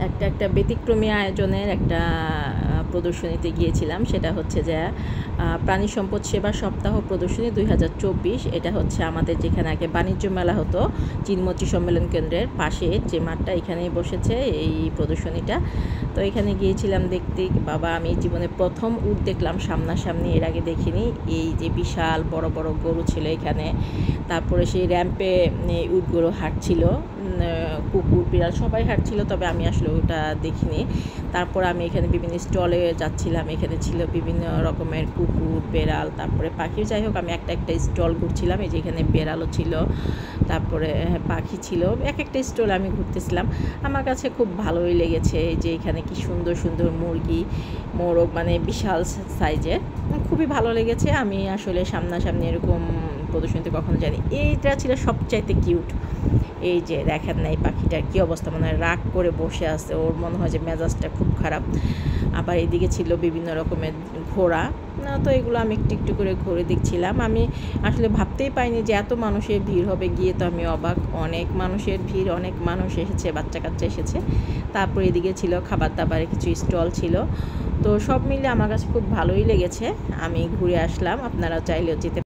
একটা ব্যতিক্রমী আয়োজনের একটা প্রদর্শনীতে গিয়েছিলাম। সেটা হচ্ছে যে প্রাণী সম্পদ সেবা সপ্তাহ প্রদর্শনী 2024। এটা হচ্ছে আমাদের যেখানে আগে বাণিজ্য মেলা হতো, চিনমোচি সম্মেলন কেন্দ্রের পাশে যে মাঠটা, এখানেই বসেছে এই প্রদর্শনীটা। তো এখানে গিয়েছিলাম দেখতে। বাবা, আমি জীবনে প্রথম উট দেখলাম সামনাসামনি, এর আগে দেখিনি। এই যে বিশাল বড় বড় গরু ছিল এখানে, তারপরে সেই র্যাম্পে উটগুলো হাঁটছিল, কুকুর বিড়াল সবাই হাঁটছিল, তবে আমি আসলে ওটা দেখিনি। তারপর আমি এখানে বিভিন্ন স্টলে যাচ্ছিলাম, এখানে ছিল বিভিন্ন রকমের কুকুর বেড়াল তারপরে পাখি। যাই হোক, আমি একটা স্টল ঘুরছিলাম। এই যে এখানে বেড়ালও ছিল, তারপরে পাখি ছিল, একটা স্টল আমি ঘুরতেছিলাম। আমার কাছে খুব ভালোই লেগেছে যে এখানে কি সুন্দর সুন্দর মুরগি, মোরগ, মানে বিশাল সাইজের, খুবই ভালো লেগেছে। আমি আসলে সামনাসামনি এরকম প্রদর্শনীতে কখনো জানি। এইটা ছিল সবচাইতে কিউট। এই যে দেখেন না এই পাখিটার কী অবস্থা, মানে রাগ করে বসে আছে, ওর মনে হয় যে মেজাজটা খুব খারাপ। আবার এদিকে ছিল বিভিন্ন রকমের ঘোড়া। তো এগুলো আমি একটু করে ঘুরে দেখছিলাম। আমি আসলে ভাবতেই পাইনি যে এত মানুষের ভিড় হবে, গিয়ে তো আমি অবাক। অনেক মানুষের ভিড়, অনেক মানুষ এসেছে, বাচ্চা কাচ্চা এসেছে। তারপর এদিকে ছিল খাবার দাবারের কিছু স্টল ছিল। তো সব মিলে আমার কাছে খুব ভালোই লেগেছে। আমি ঘুরে আসলাম, আপনারাও চাইলেও যেতে